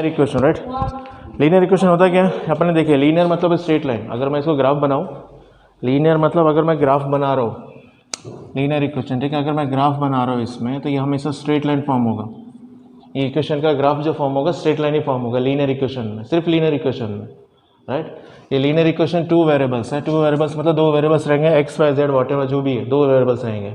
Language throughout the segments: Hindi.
Linear equation, right. Linear equation होता क्या है, अपने देखिए लीनियर मतलब स्ट्रेट लाइन। अगर मैं इसको ग्राफ बनाऊँ, लीनियर मतलब अगर मैं ग्राफ बना रहा हूँ लीनियर इक्वेशन, ठीक है, अगर मैं ग्राफ बना रहा हूँ इसमें तो ये हमेशा स्ट्रेट लाइन फॉर्म होगा। ये इक्वेशन का ग्राफ जो फॉर्म होगा स्ट्रेट लाइन ही फॉर्म होगा लीनियर इक्वेशन में, सिर्फ लीनियर इक्वेशन में, राइट। ये लीनियर इक्वेशन 2 वेरिएबल्स है, 2 वेरिएबल्स मतलब 2 वेरिएबल्स रहेंगे, एक्स वाई जेड वॉटेवर जो भी है 2 वेरिएबल्स रहेंगे।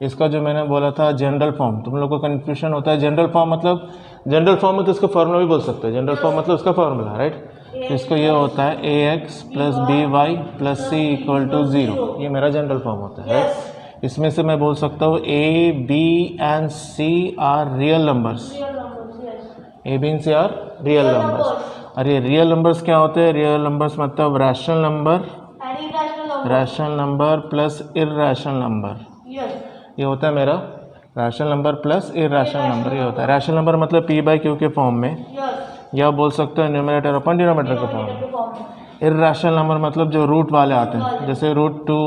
इसका जो मैंने बोला था जनरल फॉर्म, तुम लोग को कन्फ्यूजन होता है। जनरल फॉर्म मतलब, जनरल फॉर्म में तो इसका फॉर्मूला भी बोल सकते हैं। जनरल फॉर्म मतलब उसका फॉर्मूला, राइट। तो इसको ये होता है ax plus b y plus c equal to 0, ये मेरा जनरल फॉर्म होता है, राइट। इसमें से मैं बोल सकता हूँ a, b and c are real numbers, a, b and c are real numbers. और ये रियल नंबर्स क्या होते हैं, रियल नंबर्स मतलब rational number plus irrational number, ये होता है मेरा rational number plus irrational number, ये होता है। रैशनल नंबर मतलब p बाई क्यू के फॉर्म में, या बोल सकते हैं न्यूमरेटर अपन डिनोमिनेटर के फॉर्म में। इर्रेशनल नंबर मतलब जो रूट वाले आते हैं, जैसे √2,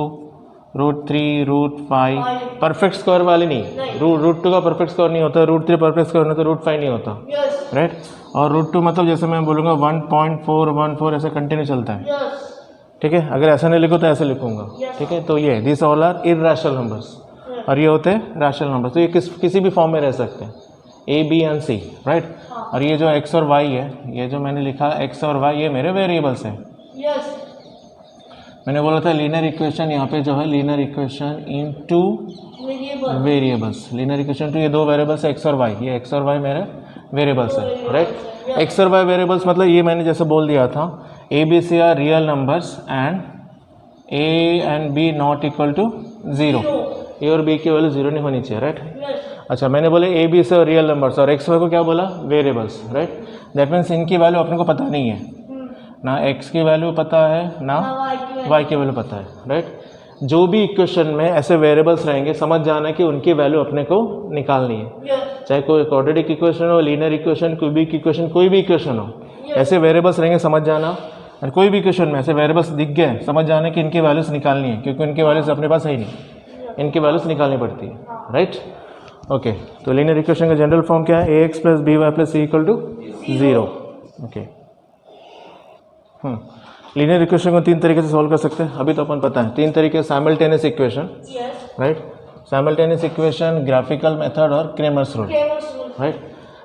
√3, √5, परफेक्ट स्क्वायर वाले नहीं, √2 का परफेक्ट स्क्वायर नहीं होता, √3 परफेक्ट स्क्वायर नहीं तो √5 नहीं होता, राइट। और √2 मतलब जैसे मैं बोलूँगा 1.414 ऐसे कंटिन्यू चलता है, ठीक है। अगर ऐसा नहीं लिखो तो ऐसे लिखूंगा, ठीक है। तो ये this all are irrational numbers, और ये होते हैं रैशनल नंबर्स। तो ये किसी भी फॉर्म में रह सकते हैं, a, b and c, right. और ये जो x और y है, ये जो मैंने लिखा x और y, ये मेरे वेरिएबल्स हैं। मैंने बोला था लीनियर इक्वेशन, यहाँ पे जो है linear equation in 2 variables, linear equation two, ये 2 वेरिएबल्स x और y, ये x और y मेरे वेरिएबल्स है, राइट। x और y वेरिएबल्स मतलब ये मैंने जैसे बोल दिया था a, b, c are real numbers and a and b not equal to 0, a और b की वैल्यू 0 नहीं होनी चाहिए, राइट। अच्छा, मैंने बोले ए बी से रियल नंबर्स और एक्स वाई को क्या बोला, वेरिएबल्स, राइट। दैट मीन्स इनकी वैल्यू अपने को पता नहीं है, ना एक्स की वैल्यू पता है ना वाई की वैल्यू पता है, राइट। जो भी इक्वेशन में ऐसे वेरिएबल्स रहेंगे, समझ जाना कि उनकी वैल्यू अपने को निकालनी है। चाहे कोई क्वाड्रेटिक इक्वेशन हो, लीनियर इक्वेशन, क्यूबिक इक्वेशन, कोई भी इक्वेशन हो, ऐसे वेरिएबल्स रहेंगे, समझ जाना। और कोई भी इक्वेशन में ऐसे वेरिएबल्स दिख गए, समझ जाना कि इनकी वैल्यूज निकालनी है, क्योंकि इनकी वैल्यूज अपने पास है ही नहीं, इनकी वैल्यूज निकालनी पड़ती है, राइट। ओके, तो लीनियर इक्वेशन का जनरल फॉर्म क्या है, ax plus b y plus c equal to 0। Okay, linear equation को 3 तरीके से सॉल्व कर सकते हैं, अभी तो अपन पता है 3 तरीके, simultaneous equation, right, simultaneous equation, graphical method और क्रेमर्स रूल, राइट।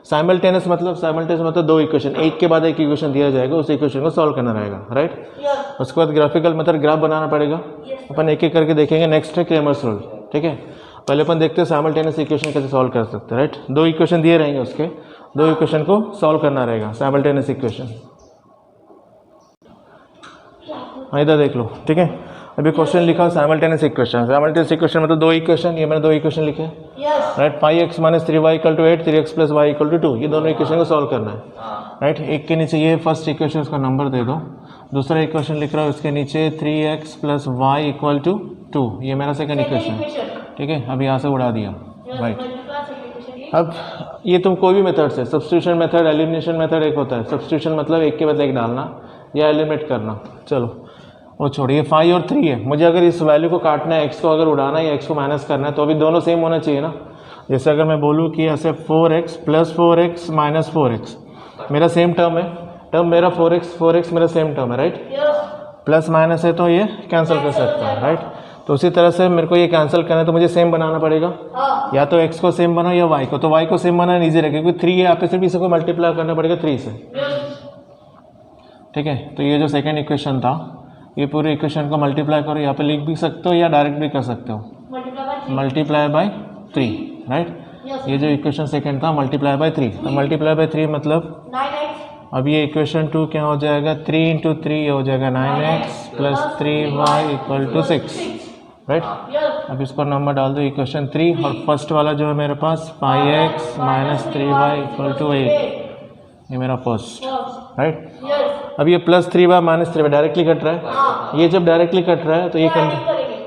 साइमल्टेनियस मतलब 2 इक्वेशन, एक के बाद एक इक्वेशन दिया जाएगा, उस इक्वेशन को सॉल्व करना रहेगा, राइट। उसके बाद ग्राफिकल मेथड, ग्राफ बनाना पड़ेगा, अपन एक एक करके देखेंगे। नेक्स्ट है क्रेमर्स रूल, ठीक है। पहले अपन देखते हैं साइमल्टेनियस इक्वेशन कैसे सॉल्व कर सकते हैं, राइट। 2 इक्वेशन दिए रहेंगे, उसके 2 इक्वेशन को सॉल्व करना रहेगा, साइमल्टेनियस इक्वेशन। इधर देख लो, ठीक है। अभी क्वेश्चन लिखा साइमल्टेनियस इक्वेशन, साइमल्टेनियस इक्वेशन मतलब 2 इक्वेशन, ये मैंने 2 इक्वेशन लिखे, right. 5x minus 3y equal to 8, 3x plus y equal to 2, ये दोनों इक्वेशन को सॉल्व करना है, राइट। एक के नीचे ये फर्स्ट इक्वेशन, उसका नंबर दे दो। दूसरा इक्वेशन लिख रहा है, उसके नीचे 3x plus y equal to 2, ये मेरा सेकंड इक्वेशन, ठीक है। अब यहाँ से उड़ा दिया, राइट। अब ये तुम कोई भी मेथड से, सब्स्टिट्यूशन मेथड, एलिमिनेशन मेथड एक होता है। सब्स्टिट्यूशन मतलब एक के बदले एक डालना या एलिमिनेट करना, चलो वो छोड़िए। 5 और 3 है, मुझे अगर इस वैल्यू को काटना है, x को अगर उड़ाना है या x को माइनस करना है, तो अभी दोनों सेम होना चाहिए ना। जैसे अगर मैं बोलूँ कि ऐसे 4x plus 4x minus 4x मेरा सेम टर्म है, टर्म मेरा 4x मेरा सेम टर्म है, राइट। प्लस माइनस है तो ये कैंसिल कर सकता है, राइट। तो उसी तरह से मेरे को ये कैंसिल करना है तो मुझे सेम बनाना पड़ेगा, या तो x को सेम बनाओ या y को। तो y को सेम बनाना ईजी रहेगा, क्योंकि 3 है, यहाँ पे सिर्फ इसी को मल्टीप्लाई करना पड़ेगा 3 से, ठीक है। तो ये जो सेकेंड इक्वेशन था, ये पूरे इक्वेशन को मल्टीप्लाई करो, यहाँ पे लिख भी सकते हो या डायरेक्ट भी कर सकते हो, मल्टीप्लाई बाय 3, राइट। ये जो इक्वेशन सेकेंड था, मल्टीप्लाई बाय 3, तो मल्टीप्लाई बाय 3 मतलब अब ये इक्वेशन 2 क्या हो जाएगा, 3 इंटू 3 ये हो जाएगा 9x plus 3y equal to 6, right. अब इसको नंबर डाल दो, इक्वेशन 3, और फर्स्ट वाला जो है मेरे पास 5x minus 3y equal to 8, ये मेरा फर्स्ट, राइट। अब ये plus 3y minus 3y directly cut रहा है, ये जब डायरेक्टली कट रहा है तो ये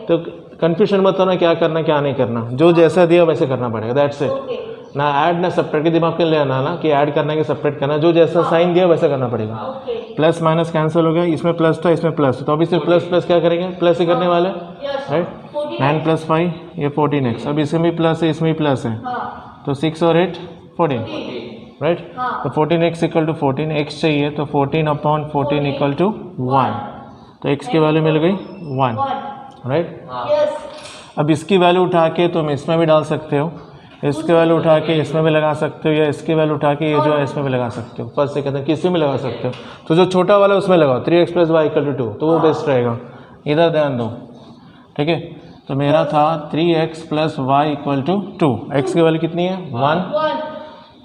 तो कन्फ्यूजन मत होना क्या करना क्या नहीं करना, जो जैसा दिया वैसे करना पड़ेगा, दैट्स इट। ना ऐड ना सपरेट के दिमाग में ले आना ना कि ऐड करना कि सेपरेट करना, जो जैसा साइन दिया वैसा करना पड़ेगा। प्लस माइनस कैंसिल हो गया, इसमें प्लस था इसमें प्लस, तो अभी सिर्फ प्लस प्लस क्या करेंगे, प्लस ही करने वाले, राइट। 9 प्लस 5 ये 14x, अब इसमें भी प्लस है इसमें भी प्लस है, तो 6 और 8 14, राइट। तो 14x इक्वल टू 14, x चाहिए तो 14/14 इक्वल टू 1, तो x की वैल्यू मिल गई 1, राइट। अब इसकी वैल्यू उठा के तुम इसमें भी डाल सकते हो, इसकी वैल्यू उठा के इसमें भी लगा सकते हो, या इसकी वैल्यू उठा के ये जो है इसमें भी लगा सकते हो, फर्स्ट सेकंड किसी में लगा सकते हो। तो जो छोटा वाला उसमें लगाओ 3x + y = 2, तो वो बेस्ट रहेगा। इधर ध्यान दो, ठीक है। तो मेरा था 3x + y = 2, x की वैल्यू कितनी है 1,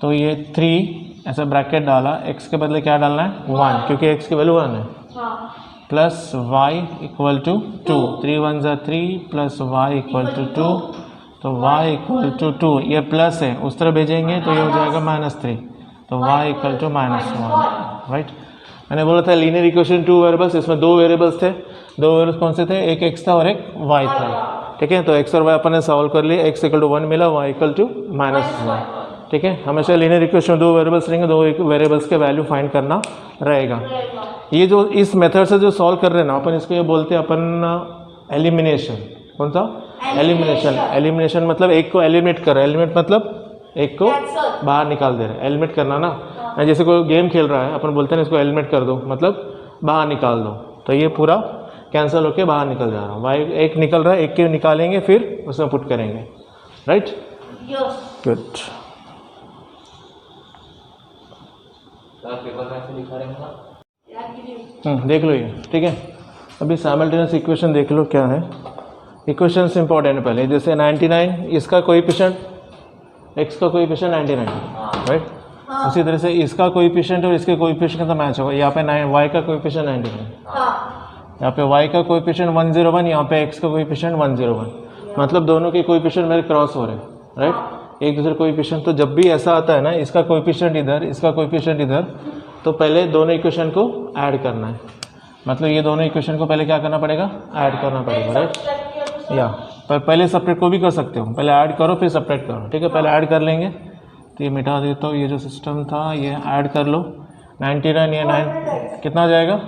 तो ये 3 ऐसा ब्रैकेट डाला, x के बदले क्या डालना है 1, क्योंकि x की वैल्यू 1 है, प्लस y = 2, 3 1 = 3 प्लस y = 2, तो y = 2, ये प्लस है उस तरह भेजेंगे तो ये हो जाएगा -3, तो y = -1, राइट। मैंने बोला था लीनियर इक्वेशन 2 वेरिएबल्स, इसमें 2 वेरिएबल्स थे, 2 वेरिएबल्स कौन से थे, एक x था और एक y था, ठीक है। तो x और y अपन ने सॉल्व कर लिए, x = 1 मिला, y = -1, ठीक है। हमेशा लीनियर इक्वेशन में 2 वेरिएबल्स रहेंगे, 2 वेरिएबल्स के वैल्यू फाइंड करना रहेगा। ये जो इस मेथड से जो सॉल्व कर रहे हैं ना अपन, इसको ये बोलते हैं अपन एलिमिनेशन। कौन सा एलिमिनेशन? एलिमिनेशन मतलब एक को एलिमिनेट कर रहे हैं, एलिमिनेट मतलब एक को बाहर निकाल दे रहे हैं, एलिमिनेट करना ना। जैसे कोई गेम खेल रहा है, अपन बोलते हैं इसको एलिमिनेट कर दो, मतलब बाहर निकाल दो, तो ये पूरा कैंसिल होके बाहर निकल जा रहा है, वाई एक निकल रहा है, एक के निकालेंगे फिर उसमें पुट करेंगे, राइट। गुड। देख लो ये, ठीक है। अभी साइमल्टेनियस इक्वेशन देख लो क्या है। इक्वेशंस इंपॉर्टेंट है पहले, जैसे 99, इसका कोएफिशिएंट x का कोएफिशिएंट 99, राइट। उसी तरह से इसका कोएफिशिएंट और इसके कोएफिशिएंट का मैच होगा। यहाँ पे y का कोएफिशिएंट 99, यहाँ पे y का कोएफिशिएंट 101, यहाँ पे x का कोएफिशिएंट 101, मतलब दोनों के कोएफिशिएंट मेरे क्रॉस हो रहे हैं, राइट, एक दूसरे कोएफिशिएंट। तो जब भी ऐसा आता है ना, इसका कोएफिशिएंट इधर, इसका कोएफिशिएंट इधर, तो पहले दोनों इक्वेशन को ऐड करना है, मतलब ये दोनों इक्वेशन को पहले क्या करना पड़ेगा, ऐड करना पड़ेगा, राइट। या पहले सेपरेट को भी कर सकते हो, पहले ऐड करो फिर सेपरेट करो, ठीक है। पहले ऐड कर लेंगे, तो ये मिटा देता हूँ, ये जो सिस्टम था ये ऐड कर लो। 99 ये 9 कितना हो जाएगा,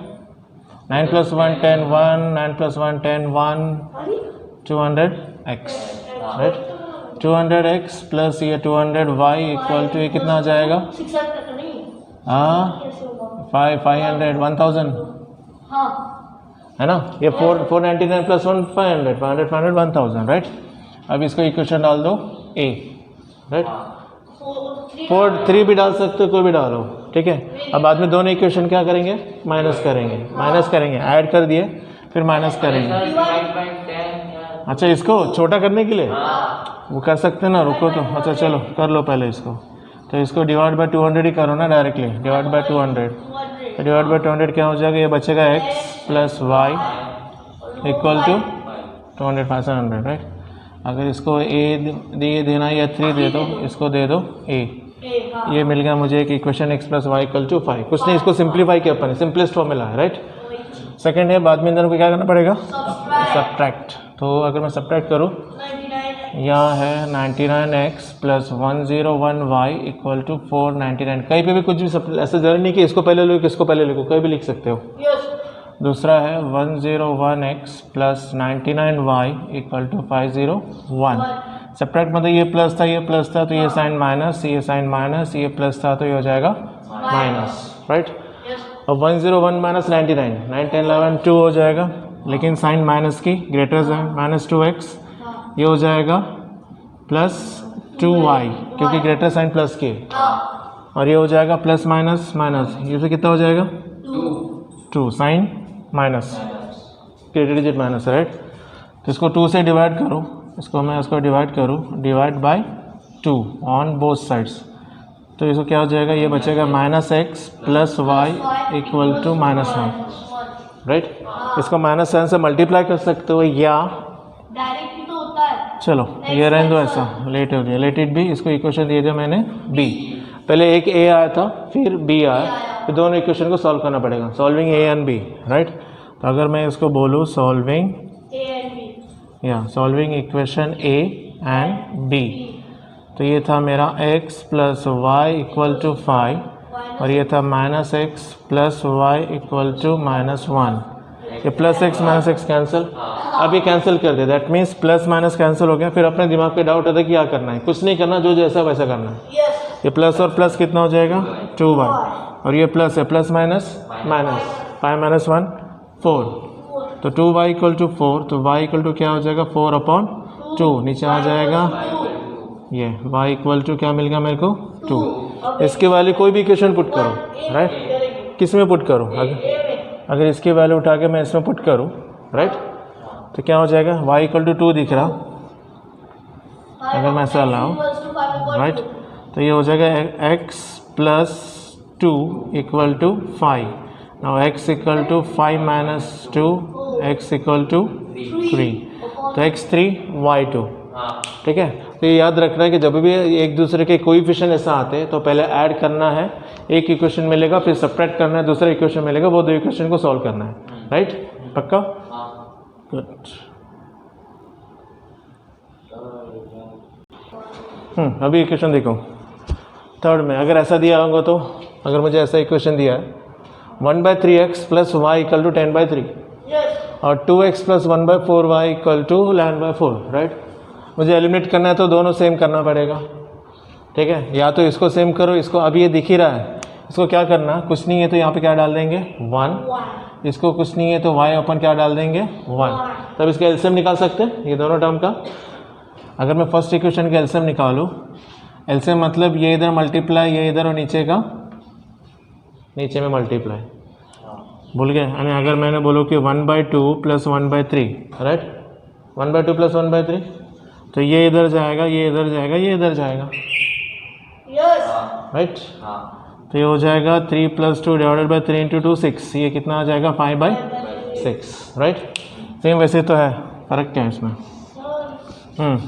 9 + 1 10 1, 9 + 1 10 1, 200x, राइट। 200x प्लस ये 200y = ये कितना आ जाएगा, 500 1000, है ना। ये 499 + 1 500 500 500 1000, राइट। अब इसको इक्वेशन डाल दो a, राइट। 3 भी डाल सकते हो, कोई भी डालो, ठीक है। अब बाद में दोनों इक्वेशन क्या करेंगे, माइनस करेंगे, ऐड कर दिए फिर माइनस करेंगे। अच्छा, इसको छोटा करने के लिए वो कर सकते हैं ना, रुको तो, अच्छा चलो कर लो पहले इसको। तो इसको डिवाइड बाय 200 ही करो ना डायरेक्टली, डिवाइड बाय 200, तो डिवाइड बाय 200 क्या हो जाएगा, ये बचेगा x + y = 200 500, राइट। अगर इसको a देना या 3 दे दो, इसको दे दो a, ये मिल गया मुझे एक इक्वेशन x + y = 5। कुछ नहीं, इसको सिंप्लीफाई किया अपन, सिंपलेस्ट फॉर्मूला है, राइट। सेकंड है, बाद में इधर को क्या करना पड़ेगा, सब्ट्रैक्ट। तो अगर मैं सब्ट्रैक्ट करूँ, यहाँ है 99x + 101y = 499। कहीं पे भी कुछ भी ऐसा जरूरी नहीं कि इसको पहले लो किसको पहले लिखो, कहीं भी लिख सकते हो। दूसरा है 101x + 99y = 501। सब्ट्रैक्ट मतलब ये प्लस था, ये प्लस था, तो ये साइन माइनस, ये साइन माइनस, ये प्लस था तो ये हो जाएगा माइनस, राइट। अब 101 - 99, 9 10 11 2 हो जाएगा, लेकिन साइन माइनस की ग्रेटर साइन -2x, ये हो जाएगा +2y, क्योंकि ग्रेटर साइन प्लस की, और ये हो जाएगा प्लस माइनस माइनस, ये से कितना हो जाएगा 2 sign minus, greater digit minus, right. तो इसको 2 से डिवाइड करो, इसको मैं इसको डिवाइड करूँ, divide by 2 on both sides, तो इसको क्या हो जाएगा, ये बचेगा -x + y = -1, राइट। इसको -1 से मल्टीप्लाई कर सकते हो, या डायरेक्ट तो होता है, चलो ये रहने दो ऐसा, लेट हो गया, लेट इट बी। इसको इक्वेशन दिए थे मैंने b, पहले एक a आया था फिर b आया, फिर दोनों इक्वेशन को सॉल्व करना पड़ेगा, solving a and b, right. तो अगर मैं इसको बोलूँ सॉल्विंग A and B, या solving equation a and b, तो ये था मेरा x + y = 5, और ये था -x + y = -1। ये +x -x कैंसिल, अब ये कैंसिल कर दे, that means plus minus cancel हो गया। फिर अपने दिमाग पे डाउट आता है कि क्या करना है, कुछ नहीं करना, जो जैसा वैसा करना है, yes, ये प्लस और प्लस कितना हो जाएगा 2y, और ये प्लस है, प्लस माइनस माइनस, 5 माइनस 1 4, तो 2y इक्वल टू 4, तो y इक्वल टू क्या हो जाएगा 4/2, नीचे आ जाएगा ये y इक्वल टू क्या मिल गया मेरे को 2। इसकी वैल्यू कोई भी इक्वेशन पुट करो, राइट, किस में पुट करूँ, अगर इसकी वैल्यू उठा के मैं इसमें पुट करूँ, राइट, तो क्या हो जाएगा y इक्वल टू 2 दिख रहा, अगर मैं ऐसा लाऊँ, राइट, तो ये हो जाएगा x plus 2 equal to 5, now x equal to 5 minus 2, x equal to 3, तो x3 y2, ठीक है। तो ये याद रखना है कि जब भी एक दूसरे के कोएफिशिएंट ऐसा आते हैं तो पहले ऐड करना है, एक इक्वेशन मिलेगा, फिर सब्ट्रैक्ट करना है, दूसरा इक्वेशन मिलेगा, वो दो इक्वेशन को सॉल्व करना है, राइट, पक्का, गुड। अभी इक्वेशन देखो थर्ड में, अगर ऐसा दिया होगा तो, अगर मुझे ऐसा इक्वेशन दिया है 1/3x plus y equal to 10/3 और 2x plus 1/4y equal to 11/4, right, मुझे एलिमिनेट करना है तो दोनों सेम करना पड़ेगा, ठीक है, या तो इसको सेम करो, इसको अभी ये दिख ही रहा है, इसको क्या करना, कुछ नहीं है तो यहाँ पे क्या डाल देंगे 1, इसको कुछ नहीं है तो y अपन क्या डाल देंगे 1, तब इसका एलसीएम निकाल सकते हैं ये दोनों टर्म का। अगर मैं फर्स्ट इक्वेशन का एलसीएम निकालूँ, एलसीएम मतलब ये इधर मल्टीप्लाई, ये इधर, और नीचे का नीचे में मल्टीप्लाई, भूल गए, यानी अगर मैंने बोलो कि 1/2 प्लस 1/3, राइट, 1/2 प्लस 1/3, तो ये इधर जाएगा, ये इधर जाएगा, ये इधर जाएगा, राइट, तो ये हो जाएगा 3 + 2 डिवाइडेड बाई 3 × 2 6, ये कितना आ जाएगा 5/6, राइट, सेम वैसे तो है, फर्क क्या है इसमें,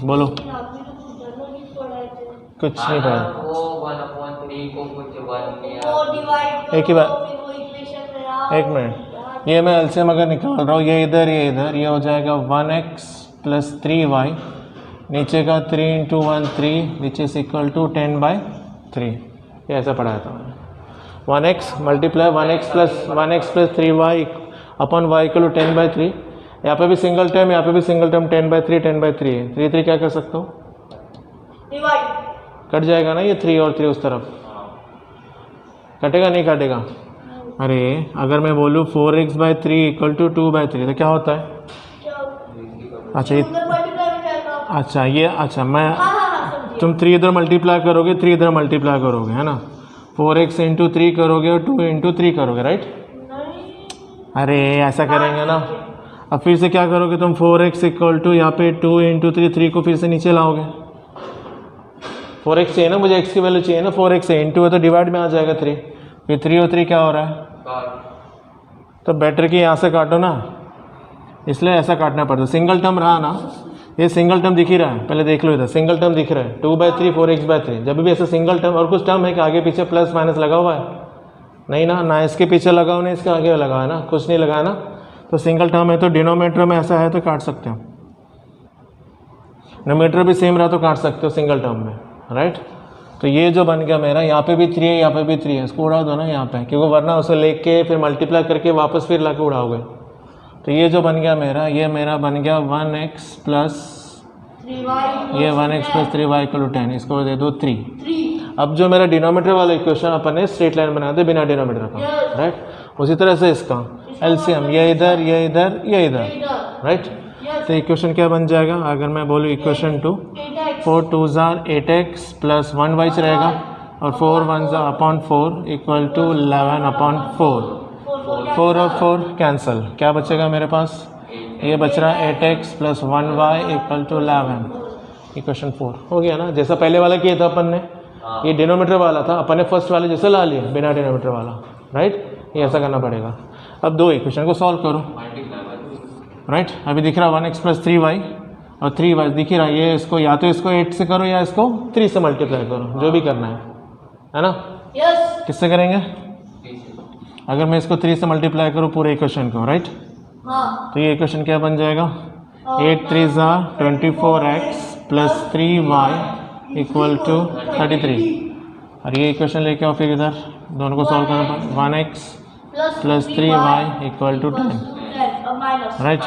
बोलो, कुछ नहीं पड़ा, एक ही बात, एक मिनट, ये मैं एलसीएम अगर निकाल रहा हूँ, ये इधर, ये हो जाएगा 1x प्लस 3y, नीचे का 3 × 1 3, नीचे से इक्वल टू 10/3, ये ऐसा पढ़ाया था मैंने, 1x multiply 1x plus 3y अपन y इक्वल टू 10/3, यहाँ पे भी सिंगल टर्म, यहाँ पे भी सिंगल टर्म, 10/3 10/3 है, 3 3 क्या कर सकता हूँ, कट जाएगा ना, ये 3 और 3 उस तरफ, कटेगा नहीं कटेगा, अरे अगर मैं बोलूँ 4x/3 इक्वल टू 2/3 तो क्या होता है, अच्छा ये अच्छा मैं, तुम 3 इधर मल्टीप्लाई करोगे, 3 इधर मल्टीप्लाई करोगे, है ना, 4x × 3 करोगे और 2 × 3 करोगे, राइट, अरे ऐसा करेंगे ना, अब फिर से क्या करोगे तुम, 4x इक्वल टू यहाँ पे 2 × 3, 3 को फिर से नीचे लाओगे, 4x चाहिए ना, मुझे x की वैल्यू चाहिए ना, 4x है, इंटू है तो डिवाइड में आ जाएगा 3, फिर 3 और 3 क्या हो रहा है, तो बेटर कि यहाँ से काटो ना, इसलिए ऐसा काटना पड़ता है, सिंगल टर्म रहा ना, ये सिंगल टर्म दिख ही रहा है, पहले देख लो इधर सिंगल टर्म दिख रहा है 2/3 4x/3, जब भी ऐसा सिंगल टर्म और कुछ टर्म है कि आगे पीछे प्लस माइनस लगा हुआ है, नहीं ना इसके पीछे लगाओ ना इसके आगे लगा है ना, कुछ नहीं लगा है ना, तो सिंगल टर्म है तो डिनोमिनेटर में ऐसा है तो काट सकते हो, नोमिनेटर भी सेम रहा तो काट सकते हो सिंगल टर्म में, राइट, तो ये जो बन गया मेरा, यहाँ पे भी 3 है, यहाँ पे भी 3 है, इसको उड़ा दो ना यहाँ पे, क्योंकि वरना उसे लेके फिर मल्टीप्लाई करके वापस फिर ला के उड़ाओगे, तो ये जो बन गया मेरा, ये मेरा बन गया 1x plus 3y equal to 10, इसको दे दो 3। अब जो मेरा डिनोमीटर वाला इक्वेशन अपन ने स्ट्रेट लाइन बना दे बिना डिनोमीटर का, राइट, उसी तरह से इसका एलसीएम ये इधर ये इधर ये इधर, राइट, तो इक्वेशन क्या बन जाएगा, अगर मैं बोलूँ इक्वेशन 2, 4 2 8x प्लस 1y रहेगा और 4 1 अपॉन 4 इक्वल टू 11/4, 4 और 4 कैंसिल, क्या बचेगा मेरे पास, ये बच रहा है 8x plus 1y equal to 11, equation 4 हो गया ना, जैसा पहले वाला किया था अपन ने, ये डिनोमीटर वाला था, अपन ने फर्स्ट वाले जैसे ला लिया बिना डिनोमीटर वाला, राइट, ये ऐसा करना पड़ेगा। अब दो इक्वेशन को सॉल्व करो, राइट, अभी दिख रहा है 1x प्लस 3y और 3y दिख रहा है, ये इसको या तो इसको 8 से करो या इसको 3 से मल्टीप्लाई करो, जो भी करना है ना, यस, किससे करेंगे, अगर मैं इसको 3 से मल्टीप्लाई करूँ पूरे इक्वेशन को, राइट, हाँ, तो ये इक्वेशन क्या बन जाएगा, 8 3 24x plus 3y equal to 33, और ये इक्वेशन लेके आओ फिर इधर दोनों को सॉल्व करना पड़ेगा, 1x plus 3y equal to 10, right,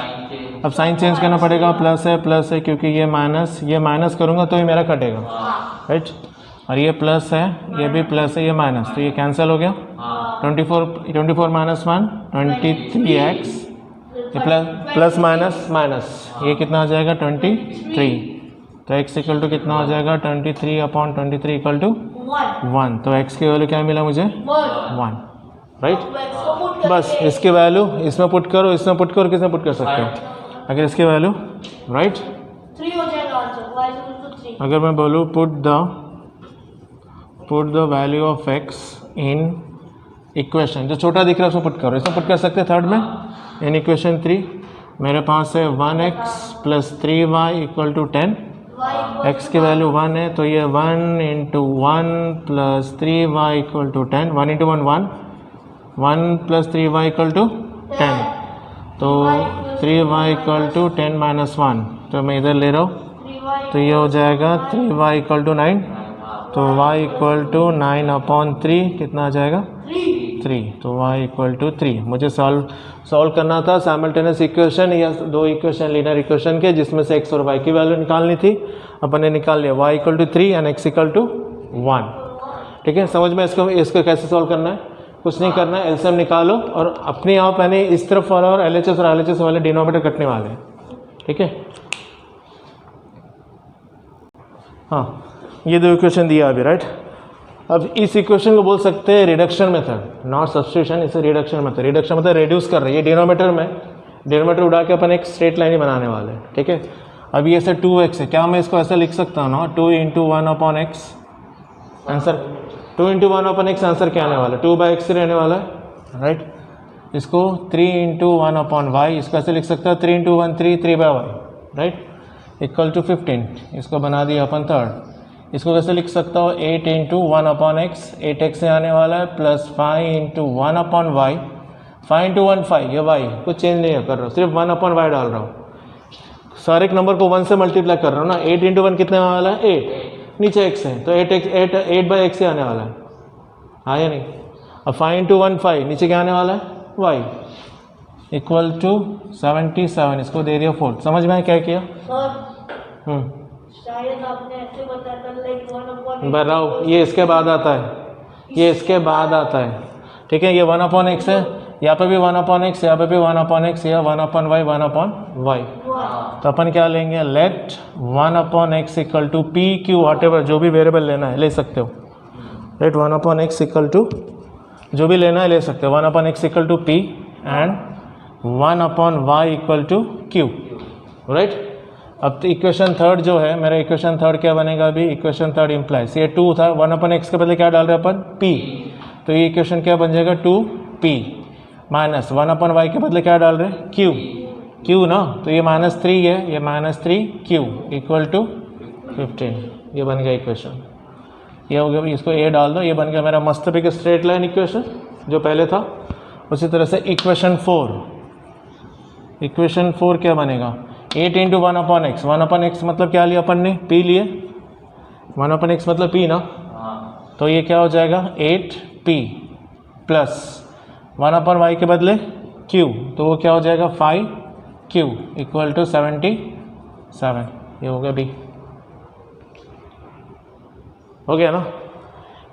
अब साइन चेंज करना पड़ेगा, प्लस है क्योंकि ये माइनस करूँगा तो ये मेरा कटेगा, राइट, और ये प्लस है, ये भी प्लस है, ये माइनस, तो ये कैंसिल हो गया। 24 माइनस 1 23x, ये प्लस माइनस माइनस, ये कितना आ जाएगा 23। तो x इक्वल टू कितना हो जाएगा 23/23 इक्वल टू 1। तो x की वैल्यू क्या मिला मुझे 1, राइट। बस इसकी वैल्यू इसमें पुट करो, इसमें पुट करो, किसमें पुट कर सकते हो अगर इसकी वैल्यू, राइट। 3 हो जाएगा answer, y is equal to 3। अगर मैं बोलूँ put the value of x in equation, जो छोटा दिख रहा है उसमें पुट करो, इसमें पुट कर सकते हैं थर्ड में। इन इक्वेशन 3 मेरे पास है 1x + 3y equal to 10। x की वैल्यू 1 है, तो ये 1 × 1 + 3y equal to 10। 1 × 1 1, 1 + 3y equal to 10। तो 3y इक्वल टू 10 - 1, तो मैं इधर ले रहा हूँ, तो ये हो जाएगा 3y इक्वल टू 9। तो y इक्वल टू 9/3 कितना आ जाएगा 3। तो y इक्वल टू 3। मुझे सॉल्व करना था साइमल्टेनियस इक्वेशन या दो इक्वेशन लीनियर इक्वेशन के, जिसमें से x और y की वैल्यू निकालनी थी। अपन ने निकाल लिया, y equal to 3 and x equal to 1। ठीक है, समझ में इसको कैसे सॉल्व करना है। कुछ नहीं करना है, एलसीएम निकालो और अपने आप यानी इस तरफ वाला और एलएचएस और एलएचएस वाले डिनोमिनेटर कटने वाले हैं। ठीक है, हाँ ये दो इक्वेशन दिया अभी, राइट। अब इस इक्वेशन को बोल सकते हैं रिडक्शन मेथड, नॉट सब्स्टिट्यूशन, इसे रिडक्शन मेथड। रिडक्शन मतलब रिड्यूस कर रही है डिनोमिनेटर में, डिनोमिनेटर उड़ा के अपन एक स्ट्रेट लाइन ही बनाने वाले हैं। ठीक है, अब ये ऐसे 2x है, क्या मैं इसको ऐसा लिख सकता हूँ ना 2 × 1/x, आंसर 2 × 1/x, आंसर क्या आने वाला है 2/x रहने वाला है, राइट। इसको 3 × 1/y, इसको ऐसे लिख सकता है 3 × 1 3 3/y, राइट, इक्वल टू 15। इसको बना दिया अपन थर्ड। इसको कैसे लिख सकता हूँ 8 × 1/x, 8x से आने वाला है, प्लस 5 × 1/y, 5 × 1 5, ये y कुछ चेंज नहीं कर रहा हूँ, सिर्फ 1/y डाल रहा हूँ। सारे एक नंबर को 1 से मल्टीप्लाई कर रहा हूँ ना। 8 × 1 कितने वाला है 8, नीचे x है, तो 8/x से आने वाला है, हाँ या नहीं। अब 5 × 1 5, नीचे क्या आने वाला है y इक्वल टू 77। इसको दे दिया 4। समझ में क्या किया शायद आपने ऐसे बताया था लाइक 1/x। बताओ, ये इसके बाद आता है, ये इसके बाद आता है। ठीक है, ये 1/x है, यहाँ पे भी 1/x, यहाँ पे भी 1/x, या 1/y 1/y। तो अपन क्या लेंगे, let 1/x equal to p q whatever, जो भी वेरिएबल लेना है ले सकते हो। लेट 1/x इक्वल टू जो भी लेना है ले सकते हो, 1/x equal to p and 1/y equal to q, right. अब तो इक्वेशन थर्ड जो है मेरा, इक्वेशन थर्ड क्या बनेगा अभी, इक्वेशन थर्ड इम्प्लाइज, ये 2 था, 1/x के बदले क्या डाल रहे हैं अपन p, तो ये इक्वेशन क्या बन जाएगा 2p माइनस 1/y के बदले क्या डाल रहे हैं q ना, तो ये -3 है, ये -3q इक्वल टू 15। ये बन गया इक्वेशन, ये हो गया, इसको a डाल दो, ये बन गया मेरा मस्त भी स्ट्रेट लाइन इक्वेशन जो पहले था। उसी तरह से इक्वेशन 4 क्या बनेगा 8 × 1/x, 1/x मतलब क्या लिया अपन ने p लिए, 1/x मतलब p ना, तो ये क्या हो जाएगा 8p प्लस 1/y के बदले q, तो वो क्या हो जाएगा 5q इक्वल टू 77। ये हो गया b, हो गया ना।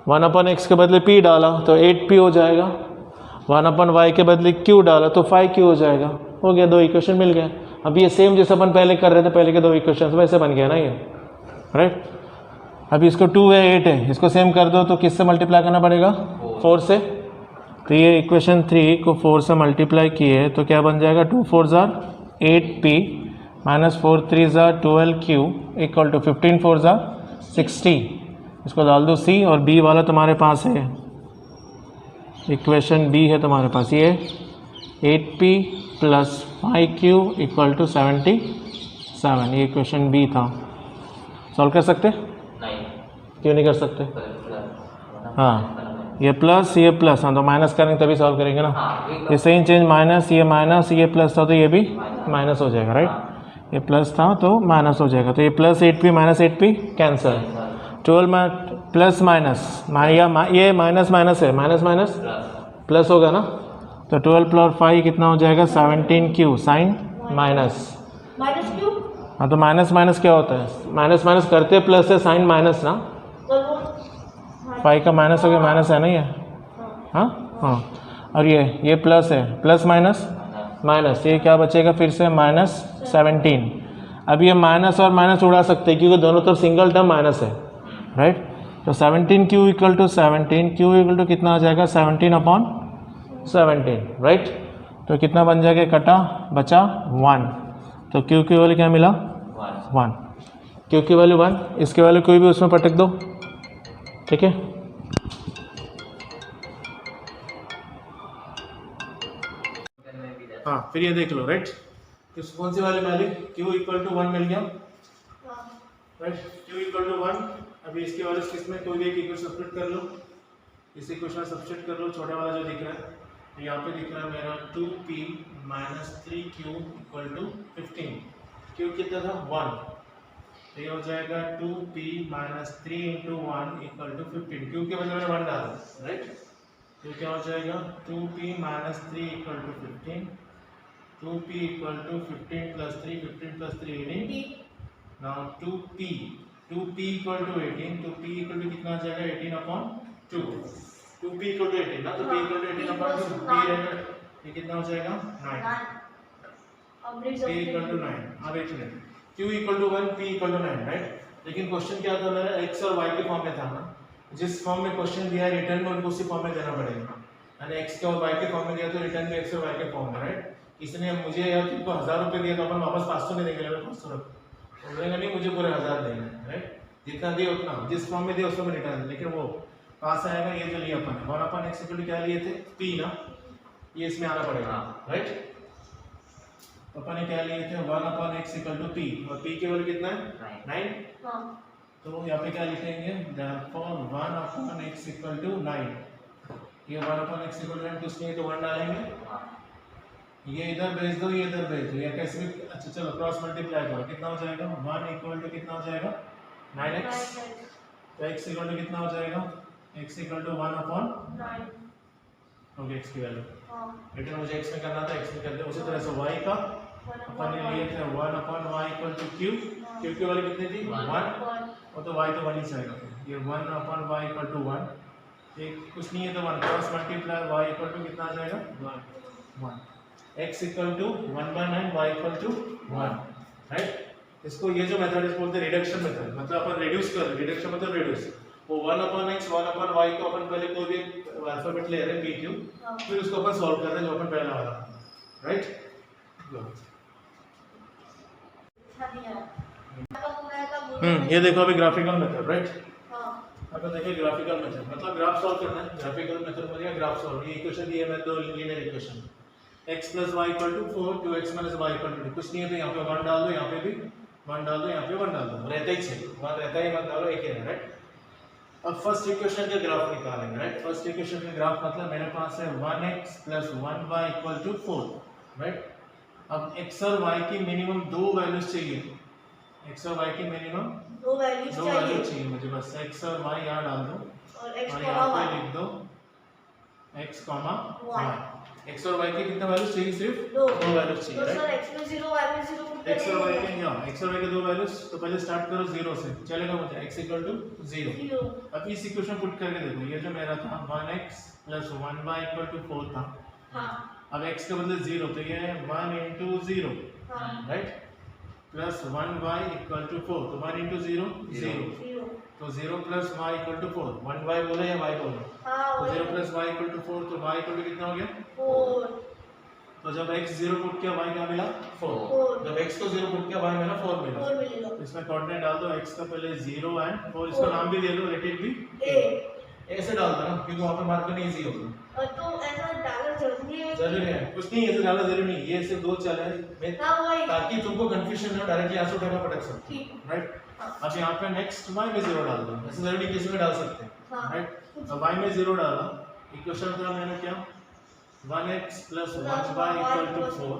1/x के बदले p डाला तो 8p हो जाएगा, 1/y के बदले q डाला तो 5q हो जाएगा। हो गया, दो इक्वेशन मिल गए। अब ये सेम जैसे अपन पहले कर रहे थे, पहले के दो इक्वेशन वैसे बन गया ना ये, राइट। अभी इसको 2 है 8 है, इसको सेम कर दो तो किससे मल्टीप्लाई करना पड़ेगा 4 से। तो ये इक्वेशन 3 को 4 से मल्टीप्लाई किए तो क्या बन जाएगा 2 4 8p minus 4 3 12q equal to 15 4 60। इसको डाल दो c, और b वाला तुम्हारे पास है, इक्वेशन b है तुम्हारे पास, ये 8p plus 5q equal to 77। ये इक्वेशन b था। सॉल्व कर सकते नहीं, क्यों नहीं कर सकते, हाँ ये प्लस हाँ, तो माइनस करेंगे तभी सॉल्व करेंगे ना। ये सेम चेंज माइनस, ये प्लस था तो ये भी माइनस हो जाएगा, राइट। ये प्लस था तो माइनस हो जाएगा, तो ये plus 8p minus 8p cancel. 12 में प्लस माइनस, ये माइनस माइनस है, माइनस माइनस प्लस होगा ना, तो 12 + 5 कितना हो जाएगा 17q साइन माइनस q। हाँ, तो माइनस माइनस क्या होता है, माइनस माइनस करते प्लस है, साइन माइनस ना, तो पाई का माइनस हो गया, माइनस है ना ये, हाँ हाँ, और ये प्लस है, प्लस माइनस माइनस, ये क्या बचेगा फिर से -17। अब ये माइनस और माइनस उड़ा सकते हैं क्योंकि दोनों तरफ सिंगल टर्म माइनस है, राइट। तो 17q equal to 17, q equal to कितना आ जाएगा 17/17, राइट। तो कितना बन जाएगा, कटा बचा 1, तो q की वैल्यू क्या मिला 1, q की वैल्यू 1, इसकी वैल्यू कोई भी उसमें पटक दो, ठीक है। हाँ फिर ये देख लो, राइट, तो कौन सी वाली मिली, q इक्वल टू 1 मिल गया, राइट, q इक्वल टू 1। अभी इसके वैल्यू किसमें, कोई भी एक इक्वेशन सब्स्टिट्यूट कर लो, इस इक्वेशन में सब्स्टिट्यूट कर लो, छोटा वाला जो दिख रहा है, तो यहाँ पे दिख रहा है मेरा 2p minus 3q equal to 15, q कितना था 1, तो ये हो जाएगा 2p minus 3 into 1 equal to 15, q के बदले में 1 डाला, राइट, तो क्या हो जाएगा 2p minus 3 equal to 15, 2p equal to 15 plus 3, 15 plus 3 18, now 2p equal to 18, तो p इक्वल टू कितना आ जाएगा 18/2, 2p इक्वल टू 18 ना, तो p इक्वल टू 18/2, p रहेगा, ये कितना हो जाएगा 9, p इक्वल टू 9। अब एक minute, q equal to 1, p equal to 9, right. लेकिन क्वेश्चन क्या था मेरा, x और y के फॉर्म में था ना, जिस फॉर्म में क्वेश्चन दिया है रिटर्न में उनको उसी फॉर्म में देना पड़ेगा, यानी x के और y के फॉर्म में दिया तो रिटर्न में x और y के फॉर्म में, राइट। इसने मुझे यार तुमको 1000 रुपये दिया तो अपन वापस 500 नहीं देंगे, 500 रखो, बोलेंगे नहीं मुझे पूरे 1000 देना है, राइट, जितना दिया उतना, जिस फॉर्म में दिया उसको में रिटर्न, लेकिन वो पास आएगा, ये जो लिया अपन है 1/x इक्वल टू क्या लिए थे p ना, ये इसमें आना पड़ेगा, राइट। तो अपन ने क्या लिए थे 1/x इक्वल टू p, और p के वैल्यू कितना है 9, तो यहाँ पे क्या लिखेंगे, therefore 1/x इक्वल टू 9, ये 1/x इक्वल टू 9, कुछ नहीं तो 1 डालेंगे, ये इधर भेज दो, ये इधर भेज दो, या कैसे भी, अच्छा चलो क्रॉस मल्टीप्लाई करो, कितना हो जाएगा 1 इक्वल टू कितना हो जाएगा 9x, तो x इक्वल टू कितना हो जाएगा, x इक्वल टू 1/9 हो गया x की वैल्यू, रिटर्न मुझे x में करना था, x में कर दे। उसी तरह से y का अपन ने लिए थे 1/y equal to q, q की वैल्यू कितनी थी 1, और तो y तो 1 ही जाएगा, ये 1/y इक्वल टू 1, ये कुछ नहीं है तो 1, cross multiply y equal to कितना आ जाएगा 1, x equal to 1/9, y equal to 1, right. इसको ये जो मेथड है बोलते हैं रिडक्शन मेथड, मतलब अपन रिड्यूस कर, रिडक्शन मतलब रिड्यूस, वो 1/x 1/y को अपन पहले कोई भी अल्फाबेट ले रहे हैं p q, फिर उसको अपन सॉल्व कर रहे हैं जो अपन पहला वाला, राइट। ये देखो अभी ग्राफिकल मेथड, राइट, अब देखिए ग्राफिकल मेथड मतलब ग्राफ सॉल्व करना है, ग्राफिकल मेथड मतलब ग्राफ सॉल्व, ये इक्वेशन दिए मैं दो linear equation, x plus y equal to 4, 2x minus y equal to 2, कुछ नहीं है तो यहाँ पे 1 डाल दो, यहाँ पे भी 1 डाल दो, यहाँ पे 1 डाल दो, रहता ही है 1 रहता ही, मत डालो, एक ही है, राइट। अब फर्स्ट इक्वेशन का ग्राफ निकालेंगे, राइट। फर्स्ट इक्वेशन का ग्राफ मतलब मेरे पास है 1x plus 1y equal to 4, right. अब x और y की मिनिमम 2 वैल्यूज चाहिए, x और y की मिनिमम 2 वैल्यूज चाहिए मुझे, बस x और y यहाँ डाल दो और यहाँ पे लिख दो x, y, x और y के कितने वैल्यूज चाहिए, सिर्फ 2 वैल्यूज चाहिए, तो सर x में 0 y में 0 x और y के, यहाँ x और y के 2 वैल्यूज, तो पहले स्टार्ट करो 0 से, चलेगा मुझे x इक्वल टू 0। अब इस इक्वेशन पुट करके देखो, ये जो मेरा था 1x plus 1y equal to 4 था, अब x के बदले 0, तो ये है 1 into 0, right, plus 1y equal to 4, तो 1 इंटू 0 0, तो 0 plus y equal to 4, 1y बोले या y बोले, तो 0 प्लस y इक्वल टू 4, तो y इक्वल टू कितना हो गया 4, तो जब x 0 पुट किया y क्या मिला 4, जब x को 0 पुट किया y मिला 4 मिला, इसमें कोऑर्डिनेट डाल दो, x का पहले 0 एंड 4, इसका नाम भी दे दो, लेट इट बी a, ऐसे डाल दो ना क्योंकि वहां पे मार्क करना इजी होगा, तो ऐसा डालना जरूरी है, कुछ नहीं ऐसे डालना जरूरी नहीं, ये सिर्फ 2 चल है ताकि तुमको कंफ्यूजन ना, डायरेक्टली आंसर उठाना पड़े सब, राइट। अब यहाँ पे नेक्स्ट y में 0 डाल दो, ऐसे जरूरी किसी में डाल सकते हैं, राइट। अब y में 0 डाला, इक्वेशन का मैंने क्या 1x plus 1y equal to 4,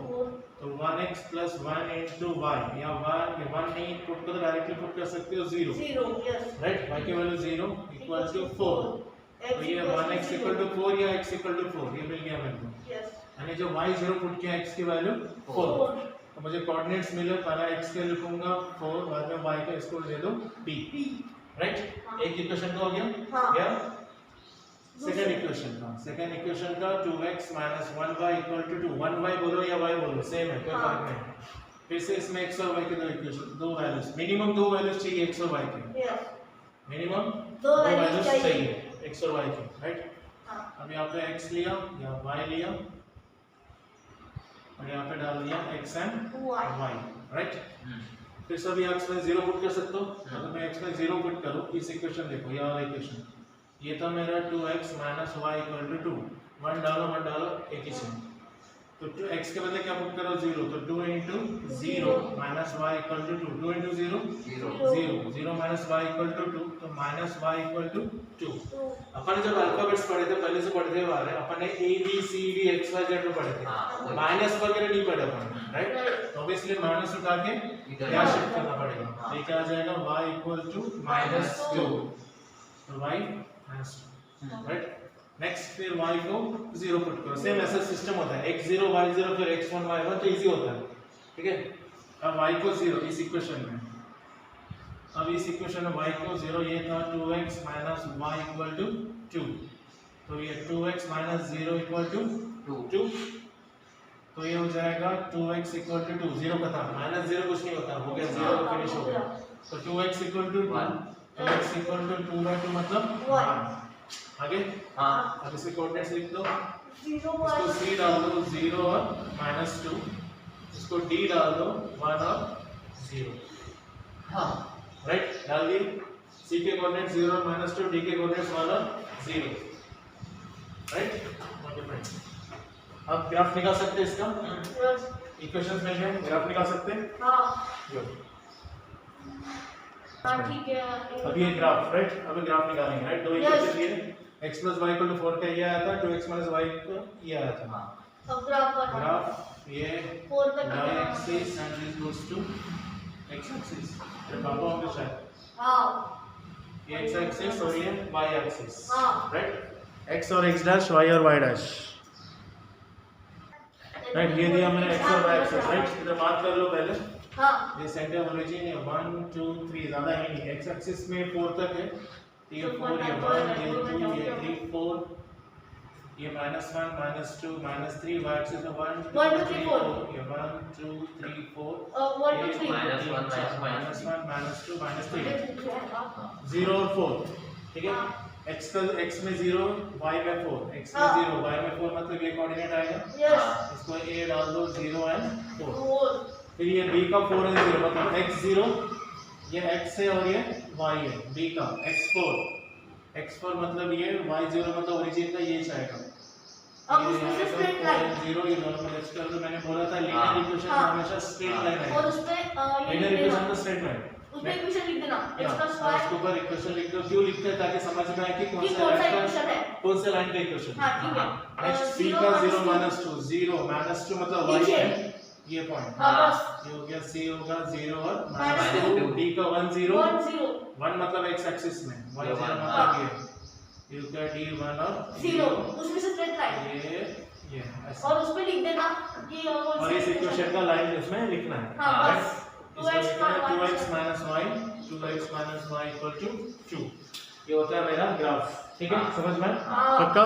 तो 1x प्लस 1 इंटू y, या 1 नहीं पुट कर डायरेक्टली पुट कर सकते हो 0, राइट, y की वैल्यू 0 इक्वल टू 4, तो ये 1x इक्वल टू 4 या x इक्वल टू 4, ये मिल गया मेरे को, यानी जो y 0 पुट किया x की वैल्यू 4, तो मुझे कोऑर्डिनेट्स मिले, पहला x के लिखूंगा 4, बाद में y का इसको दे दो p, राइट। एक इक्वेशन का हो गया। हाँ। क्या सेकंड इक्वेशन का 2x minus 1y equal to 2। 1y बोलो या y बोलो सेम है, कोई हाँ। फर्क नहीं। फिर से इसमें x और y के दो इक्वेशन, दो वैल्यूज, मिनिमम दो वैल्यूज चाहिए x और y के, यस मिनिमम दो दो वैल्यूज वैल्यूज चाहिए। चाहिए x और y के, राइट। हाँ अब यहाँ पे x लिया या y लिया और यहाँ पे डाल दिया x and y y, right. फिर सभी x में 0 पुट कर सकते हो। अगर मैं x में 0 पुट करूँ, इस इक्वेशन देखो, ये वाला इक्वेशन, ये था मेरा 2x minus y equal to 2। 1 डालो एक ही चीज, तो 2x के बदले क्या पुट करो 0, तो 2 into 0 minus y equal to 2। 2 into 0 0, 0 minus y equal to 2, तो माइनस y इक्वल टू 2। अपन ने जब अल्फाबेट्स पढ़े थे, पहले से पढ़ते हुए आ रहे हैं, अपन ने a b c d x y z में पढ़े थे, माइनस वगैरह नहीं पढ़े अपन, राइट। तो ऑब्वियसली माइनस उठा के क्या शिफ्ट करना पड़ेगा, तो ये क्या आ जाएगा y इक्वल टू -2, तो y -2, राइट। नेक्स्ट फिर y को 0 पुट करो, सेम ऐसा सिस्टम होता है, x0 y0 फिर x1 y1, तो इजी होता है, ठीक है। अब y को 0 इस इक्वेशन में, अब इस इक्वेशन में y को 0, ये था 2x minus y equal to 2, तो ये 2x माइनस 0 इक्वल टू 2, तो ये हो जाएगा 2x इक्वल टू 2, 0 का था, माइनस 0 कुछ नहीं होता, हो गया 0 तो फिनिश हो गया, तो 2x equal to 2, 2x equal to 2/2 मतलब 1। आगे अब इसके कोऑर्डिनेट्स लिख दो, इसको c डाल दो 0 और -2, इसको d डाल दो 1 और 0, राइट, डाल दिए। c के कोऑर्डिनेट्स 0 और -2, d के कोऑर्डिनेट्स 1 और 0, राइट। ओके फ्रेंड्स, अब ग्राफ निकाल सकते हैं इसका, इक्वेशंस मिल गए, ग्राफ निकाल सकते हैं। गुड, ठीक है। अब ये ग्राफ, राइट, अब ग्राफ निकालेंगे, राइट। दो इक्वेशन दिए, x + y = 4 का ये आया था, 2x - y का ये आया था। अब ग्राफ ये 4 तक y axis and this goes to x axis, ये पापा होंगे शायद, ये x एक्सिस और ये y एक्सिस, राइट। x और x डैश, y और y डैश, राइट। ये दिया मैंने x और y एक्सिस, राइट। इधर बात कर लो पहले, ये सेंटर ओरिजिन है 1 2 3, ज्यादा है नहीं, x एक्सिस में 4 तक है, ये 4, ये 1, ये 2, ये 3 4, ये -1 -2 -3, y एक्सिस में 1 2 3 4, ये 1 2 3 4, -1 -2 -3, 0 और 4, ठीक है। x में 0, y में 4, x में 0, y में 4, मतलब ये कोऑर्डिनेट आएगा, इसको a डाल दो 0 and 4, फिर ये b का 4 and 0, मतलब x0, ये x है और ये y है, b का x4 मतलब ये, y0 मतलब ओरिजिन का ये जाएगा, अब उसमें से स्ट्रेट लाइन 0, ये दोनों में लेट्स कर दो। मैंने बोला था लीनियर इक्वेशन में हमेशा स्ट्रेट लाइन है, और उसमें लीनियर इक्वेशन का स्ट्रेट लाइन, उसमें इक्वेशन लिख देना, इसके ऊपर इक्वेशन लिख दो। क्यों लिखते हैं, ताकि समझ में आए कि कौन सा इक्वेशन है, कौन से लाइन का इक्वेशन, ठीक है। नेक्स्ट c का 0 -2, 0 -2 मतलब y है, ये पॉइंट, ये हो गया, c होगा 0 और -2, d का 1 0 1 मतलब x एक्सिस में, y 0 मतलब ये हो गया d 1 और 0, उसमें से स्ट्रेट लाइन, ये ऐसा, और उसमें लिख देना ये, और इस इक्वेशन का लाइन इसमें लिखना है, बस 2x - y 2x - y = 2, ये होता है मेरा ग्राफ, ठीक है, समझ में पक्का।